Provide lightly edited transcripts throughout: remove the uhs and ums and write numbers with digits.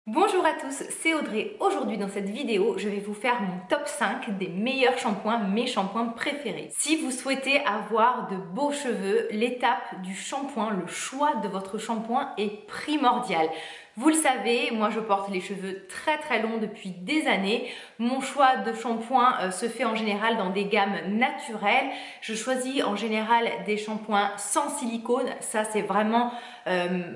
Bonjour à tous, c'est Audrey. Aujourd'hui dans cette vidéo, je vais vous faire mon top 5 des meilleurs shampoings, mes shampoings préférés. Si vous souhaitez avoir de beaux cheveux, l'étape du shampoing, le choix de votre shampoing est primordial. Vous le savez, moi je porte les cheveux très longs depuis des années. Mon choix de shampoing se fait en général dans des gammes naturelles. Je choisis en général des shampoings sans silicone. Ça c'est vraiment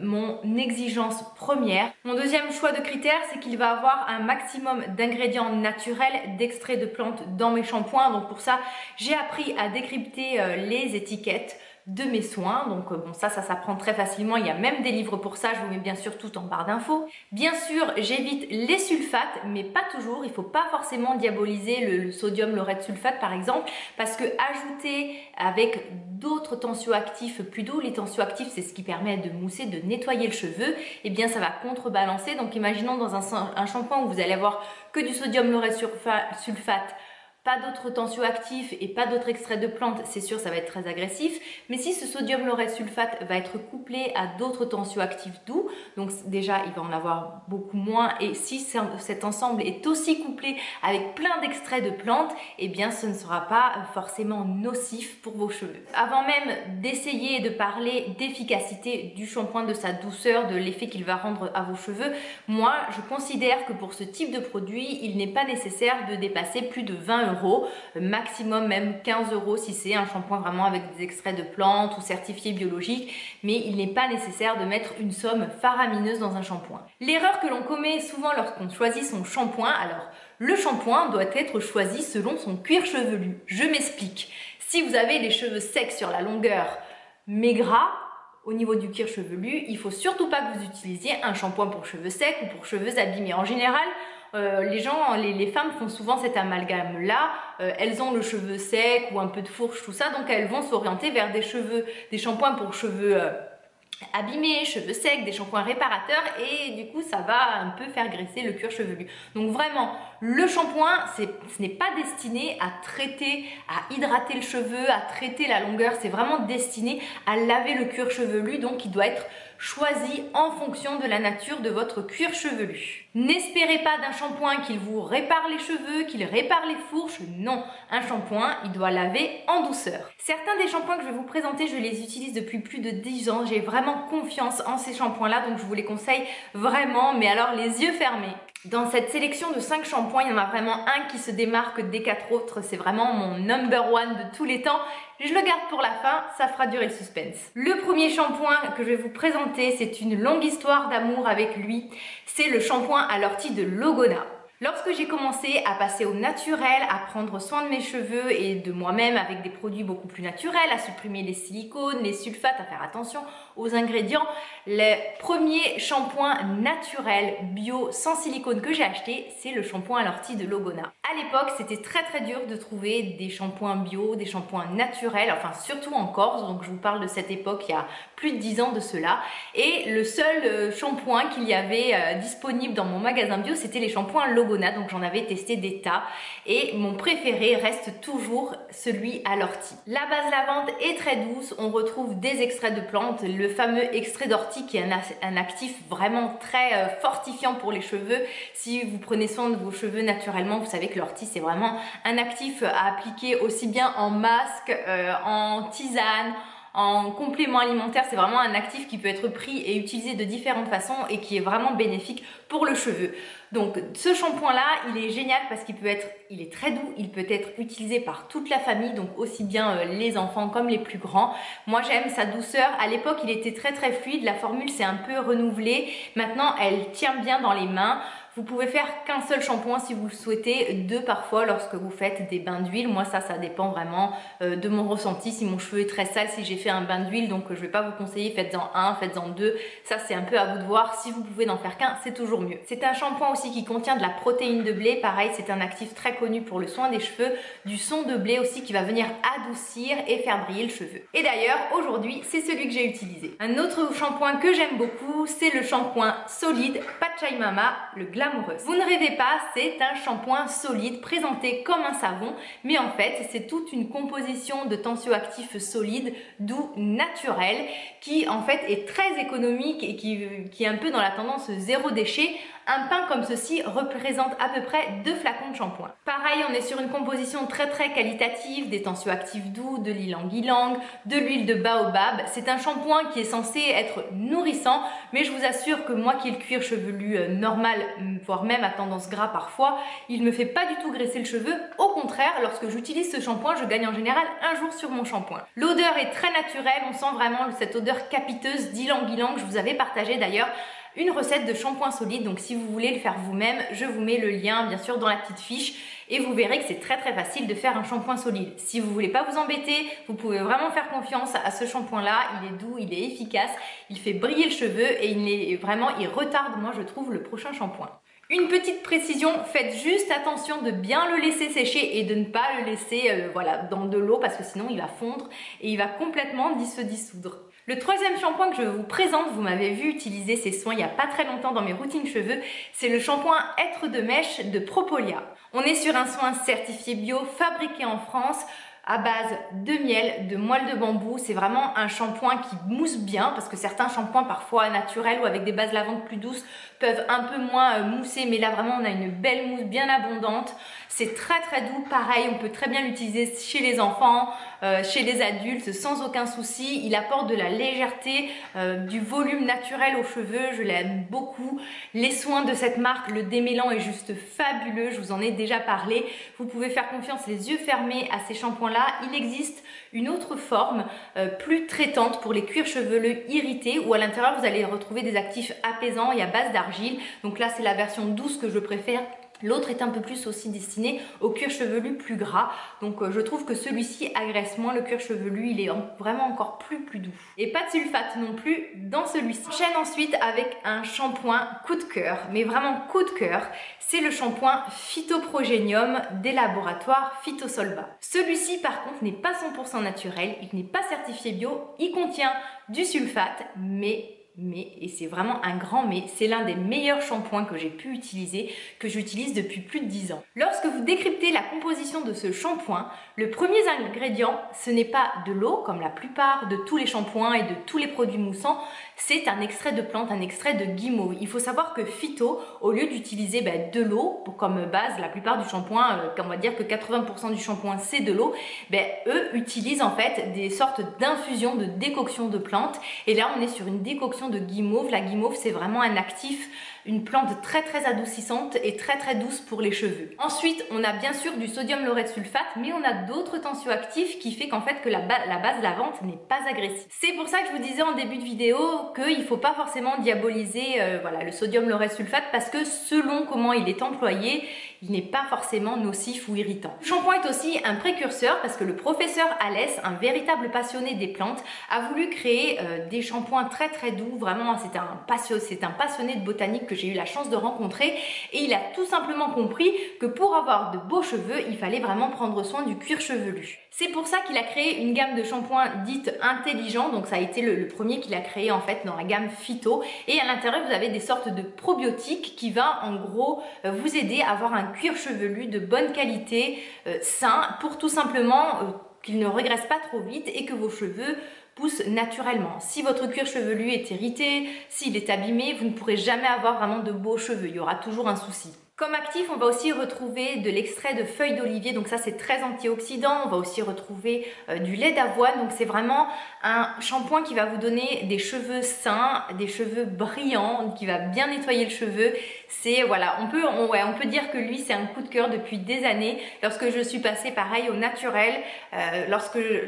mon exigence première. Mon deuxième choix de critère, c'est qu'il va avoir un maximum d'ingrédients naturels, d'extraits de plantes dans mes shampoings. Donc pour ça, j'ai appris à décrypter les étiquettes de mes soins. Donc bon, ça s'apprend très facilement. Il y a même des livres pour ça. Je vous mets bien sûr tout en barre d'infos. Bien sûr, j'évite les sulfates, mais pas toujours. Il ne faut pas forcément diaboliser le sodium lauryl sulfate par exemple, parce que ajouter avec d'autres tensioactifs plus doux, les tensioactifs c'est ce qui permet de mousser, de nettoyer le cheveu, et bien ça va contrebalancer. Donc imaginons dans un shampoing où vous allez avoir que du sodium lauryl sulfate, pas d'autres tensioactifs et pas d'autres extraits de plantes, c'est sûr ça va être très agressif. Mais si ce sodium lauryl sulfate va être couplé à d'autres tensioactifs doux, donc déjà il va en avoir beaucoup moins, et si cet ensemble est aussi couplé avec plein d'extraits de plantes, eh bien ce ne sera pas forcément nocif pour vos cheveux. Avant même d'essayer de parler d'efficacité du shampoing, de sa douceur, de l'effet qu'il va rendre à vos cheveux, moi je considère que pour ce type de produit, il n'est pas nécessaire de dépasser plus de 20 €, maximum même 15 € si c'est un shampoing vraiment avec des extraits de plantes ou certifié biologique, mais il n'est pas nécessaire de mettre une somme faramineuse dans un shampoing. L'erreur que l'on commet souvent lorsqu'on choisit son shampoing, alors le shampoing doit être choisi selon son cuir chevelu. Je m'explique. Si vous avez les cheveux secs sur la longueur mais gras, au niveau du cuir chevelu, il ne faut surtout pas que vous utilisiez un shampoing pour cheveux secs ou pour cheveux abîmés. En général, les femmes font souvent cet amalgame-là. Elles ont le cheveu sec ou un peu de fourche, tout ça, donc elles vont s'orienter vers des shampoings pour cheveux abîmés, cheveux secs, des shampoings réparateurs, et du coup ça va un peu faire graisser le cuir chevelu. Donc vraiment, le shampoing, ce n'est pas destiné à traiter, à hydrater le cheveu, à traiter la longueur, c'est vraiment destiné à laver le cuir chevelu, donc il doit être choisi en fonction de la nature de votre cuir chevelu. N'espérez pas d'un shampoing qu'il vous répare les cheveux, qu'il répare les fourches, non. Un shampoing, il doit laver en douceur. Certains des shampoings que je vais vous présenter, je les utilise depuis plus de 10 ans. J'ai vraiment confiance en ces shampoings-là, donc je vous les conseille vraiment, mais alors les yeux fermés. Dans cette sélection de 5 shampoings, il y en a vraiment un qui se démarque des 4 autres. C'est vraiment mon number one de tous les temps. Je le garde pour la fin, ça fera durer le suspense. Le premier shampoing que je vais vous présenter, c'est une longue histoire d'amour avec lui. C'est le shampoing à l'ortie de Logona. Lorsque j'ai commencé à passer au naturel, à prendre soin de mes cheveux et de moi-même avec des produits beaucoup plus naturels, à supprimer les silicones, les sulfates, à faire attention aux ingrédients, le premier shampoing naturel, bio, sans silicone que j'ai acheté, c'est le shampoing à l'ortie de Logona. À l'époque, c'était très dur de trouver des shampoings bio, des shampoings naturels, enfin surtout en Corse, donc je vous parle de cette époque il y a plus de 10 ans de cela. Et le seul shampoing qu'il y avait disponible dans mon magasin bio, c'était les shampoings Logona, donc j'en avais testé des tas. Et mon préféré reste toujours celui à l'ortie. La base lavande est très douce, on retrouve des extraits de plantes, le fameux extrait d'ortie qui est un actif vraiment très fortifiant pour les cheveux. Si vous prenez soin de vos cheveux naturellement, vous savez que l'ortie c'est vraiment un actif à appliquer aussi bien en masque, en tisane, en complément alimentaire. C'est vraiment un actif qui peut être pris et utilisé de différentes façons et qui est vraiment bénéfique pour le cheveu. Donc ce shampoing là, il est génial parce il est très doux, il peut être utilisé par toute la famille, donc aussi bien les enfants comme les plus grands. Moi j'aime sa douceur. À l'époque il était très fluide, la formule s'est un peu renouvelée. Maintenant elle tient bien dans les mains. Vous pouvez faire qu'un seul shampoing si vous le souhaitez, 2 parfois lorsque vous faites des bains d'huile. Moi ça dépend vraiment de mon ressenti. Si mon cheveu est très sale, si j'ai fait un bain d'huile, donc je ne vais pas vous conseiller faites-en 1, faites-en 2. Ça c'est un peu à vous de voir. Si vous pouvez n'en faire qu'un, c'est toujours mieux. C'est un shampoing aussi qui contient de la protéine de blé. Pareil, c'est un actif très connu pour le soin des cheveux. Du son de blé aussi qui va venir adoucir et faire briller le cheveu. Et d'ailleurs aujourd'hui c'est celui que j'ai utilisé. Un autre shampoing que j'aime beaucoup, c'est le shampoing solide Pachai Mama, le Glam. Vous ne rêvez pas, c'est un shampoing solide présenté comme un savon, mais en fait c'est toute une composition de tensioactifs solides, doux, naturels, qui en fait est très économique et qui est un peu dans la tendance zéro déchet, Un pain comme ceci représente à peu près 2 flacons de shampoing. Pareil, on est sur une composition très qualitative, des tensioactifs doux, de l'ylang-ylang, de l'huile de baobab. C'est un shampoing qui est censé être nourrissant, mais je vous assure que moi qui ai le cuir chevelu normal, voire même à tendance gras parfois, il me fait pas du tout graisser le cheveu. Au contraire, lorsque j'utilise ce shampoing, je gagne en général un jour sur mon shampoing. L'odeur est très naturelle, on sent vraiment cette odeur capiteuse d'ylang-ylang. Je vous avais partagé d'ailleurs une recette de shampoing solide, donc si vous voulez le faire vous-même, je vous mets le lien bien sûr dans la petite fiche et vous verrez que c'est très facile de faire un shampoing solide. Si vous voulez pas vous embêter, vous pouvez vraiment faire confiance à ce shampoing là, il est doux, il est efficace, il fait briller le cheveu et il retarde, moi je trouve, le prochain shampoing. Une petite précision, faites juste attention de bien le laisser sécher et de ne pas le laisser dans de l'eau parce que sinon il va fondre et il va complètement se dissoudre. Le troisième shampoing que je vous présente, vous m'avez vu utiliser ces soins il n'y a pas très longtemps dans mes routines cheveux, c'est le shampoing Être de mèche de Propolia. On est sur un soin certifié bio, fabriqué en France, à base de miel, de moelle de bambou. C'est vraiment un shampoing qui mousse bien parce que certains shampoings parfois naturels ou avec des bases lavantes plus douces peuvent un peu moins mousser, mais là vraiment on a une belle mousse bien abondante. C'est très doux, pareil, on peut très bien l'utiliser chez les enfants, chez les adultes sans aucun souci. Il apporte de la légèreté, du volume naturel aux cheveux, je l'aime beaucoup. Les soins de cette marque, le démêlant est juste fabuleux, je vous en ai déjà parlé. Vous pouvez faire confiance les yeux fermés à ces shampoings-là. Il existe une autre forme plus traitante pour les cuirs chevelu irrités où à l'intérieur vous allez retrouver des actifs apaisants et à base d'argile. Donc là c'est la version douce que je préfère. L'autre est un peu plus aussi destiné au cuir chevelu plus gras. Donc je trouve que celui-ci agresse moins le cuir chevelu, il est vraiment encore plus doux. Et pas de sulfate non plus dans celui-ci. J'enchaîne ensuite avec un shampoing coup de cœur, mais vraiment coup de cœur. C'est le shampoing Phytoprogenium des laboratoires Phytosolva. Celui-ci par contre n'est pas 100% naturel, il n'est pas certifié bio, il contient du sulfate, mais, et c'est vraiment un grand mais, c'est l'un des meilleurs shampoings que j'ai pu utiliser, que j'utilise depuis plus de 10 ans. Lorsque vous décryptez la composition de ce shampoing, le premier ingrédient, ce n'est pas de l'eau, comme la plupart de tous les shampoings et de tous les produits moussants, c'est un extrait de plante, un extrait de guimauve. Il faut savoir que Phyto, au lieu d'utiliser de l'eau comme base, la plupart du shampoing, on va dire que 80% du shampoing c'est de l'eau, eux utilisent en fait des sortes d'infusions, de décoctions de plantes. Et là on est sur une décoction de guimauve. La guimauve c'est vraiment un actif, une plante très adoucissante et très douce pour les cheveux. Ensuite, on a bien sûr du sodium laureth sulfate, mais on a d'autres tensioactifs qui fait qu'en fait que la base lavante n'est pas agressive. C'est pour ça que je vous disais en début de vidéo qu'il ne faut pas forcément diaboliser le sodium laureth sulfate parce que selon comment il est employé, il n'est pas forcément nocif ou irritant. Le shampoing est aussi un précurseur parce que le professeur Alès, un véritable passionné des plantes, a voulu créer des shampoings très doux. Vraiment, c'est un passionné de botanique que j'ai eu la chance de rencontrer et il a tout simplement compris que pour avoir de beaux cheveux, il fallait vraiment prendre soin du cuir chevelu. C'est pour ça qu'il a créé une gamme de shampoings dite intelligent, donc ça a été le premier qu'il a créé en fait dans la gamme Phyto, et à l'intérieur vous avez des sortes de probiotiques qui va en gros vous aider à avoir un cuir chevelu de bonne qualité, sain, pour tout simplement qu'il ne régresse pas trop vite et que vos cheveux pousse naturellement. Si votre cuir chevelu est irrité, s'il est abîmé, vous ne pourrez jamais avoir vraiment de beaux cheveux, il y aura toujours un souci. Comme actif, on va aussi retrouver de l'extrait de feuilles d'olivier, donc ça c'est très antioxydant. On va aussi retrouver du lait d'avoine, donc c'est vraiment un shampoing qui va vous donner des cheveux sains, des cheveux brillants, qui va bien nettoyer le cheveu. C'est on peut dire que lui c'est un coup de cœur depuis des années. Lorsque je suis passée pareil au naturel,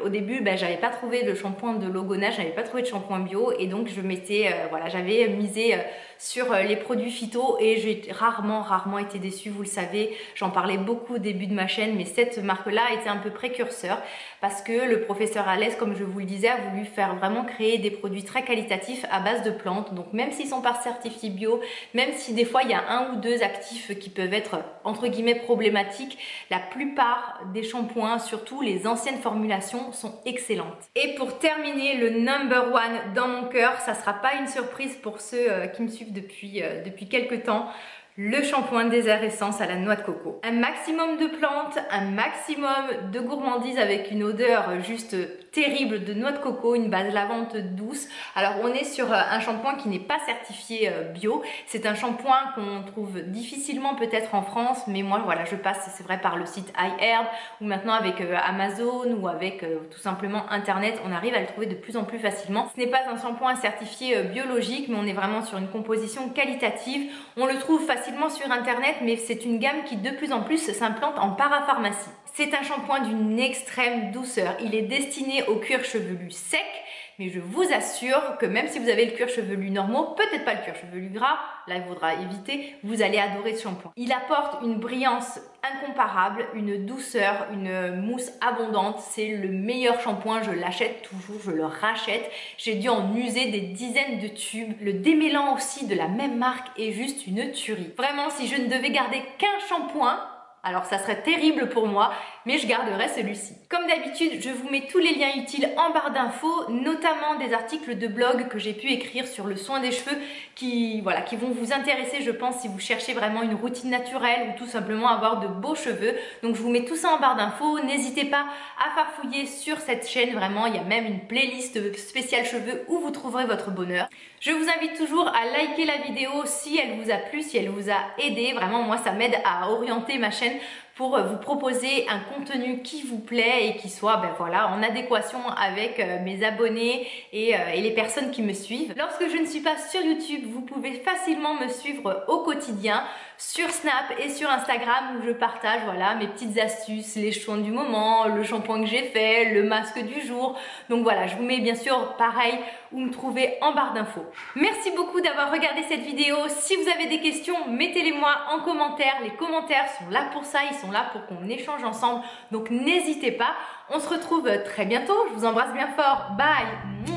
au début j'avais pas trouvé de shampoing de Logona, j'avais pas trouvé de shampoing bio et donc j'avais misé sur les produits phyto et j'ai rarement été déçue, vous le savez, j'en parlais beaucoup au début de ma chaîne, mais cette marque-là a été un peu précurseur parce que le professeur Alès, comme je vous le disais, a voulu vraiment créer des produits très qualitatifs à base de plantes. Donc même s'ils sont pas certifiés bio, même si des fois il y a un ou deux actifs qui peuvent être entre guillemets problématiques, la plupart des shampoings, surtout les anciennes formulations, sont excellentes. Et pour terminer, le number one dans mon cœur, ça sera pas une surprise pour ceux qui me suivent depuis quelques temps. Le shampoing Désert Essence à la noix de coco. Un maximum de plantes, un maximum de gourmandise avec une odeur juste terrible de noix de coco, une base lavante douce. Alors on est sur un shampoing qui n'est pas certifié bio. C'est un shampoing qu'on trouve difficilement peut-être en France, mais moi voilà, je passe, c'est vrai, par le site iHerb ou maintenant avec Amazon ou avec tout simplement Internet, on arrive à le trouver de plus en plus facilement. Ce n'est pas un shampoing certifié biologique, mais on est vraiment sur une composition qualitative. On le trouve facilement sur Internet, mais c'est une gamme qui de plus en plus s'implante en parapharmacie. C'est un shampoing d'une extrême douceur. Il est destiné au cuir chevelu sec, mais je vous assure que même si vous avez le cuir chevelu normaux, peut-être pas le cuir chevelu gras, là il faudra éviter, vous allez adorer ce shampoing. Il apporte une brillance incomparable, une douceur, une mousse abondante. C'est le meilleur shampoing, je l'achète toujours, je le rachète. J'ai dû en user des dizaines de tubes. Le démêlant aussi de la même marque est juste une tuerie. Vraiment, si je ne devais garder qu'un shampoing, alors ça serait terrible pour moi, mais je garderai celui-ci. Comme d'habitude, je vous mets tous les liens utiles en barre d'infos, notamment des articles de blog que j'ai pu écrire sur le soin des cheveux qui vont vous intéresser, je pense, si vous cherchez vraiment une routine naturelle ou tout simplement avoir de beaux cheveux. Donc je vous mets tout ça en barre d'infos. N'hésitez pas à farfouiller sur cette chaîne, vraiment, il y a même une playlist spéciale cheveux où vous trouverez votre bonheur. Je vous invite toujours à liker la vidéo si elle vous a plu, si elle vous a aidé. Vraiment, moi, ça m'aide à orienter ma chaîne pour vous proposer un contenu qui vous plaît et qui soit en adéquation avec mes abonnés et les personnes qui me suivent. Lorsque je ne suis pas sur YouTube, vous pouvez facilement me suivre au quotidien sur Snap et sur Instagram où je partage mes petites astuces, les soins du moment, le shampoing que j'ai fait, le masque du jour. Donc voilà, je vous mets bien sûr pareil où me trouver en barre d'infos. Merci beaucoup d'avoir regardé cette vidéo. Si vous avez des questions, mettez-les moi en commentaire. Les commentaires sont là pour ça, ils sont là pour qu'on échange ensemble. Donc n'hésitez pas. On se retrouve très bientôt. Je vous embrasse bien fort. Bye.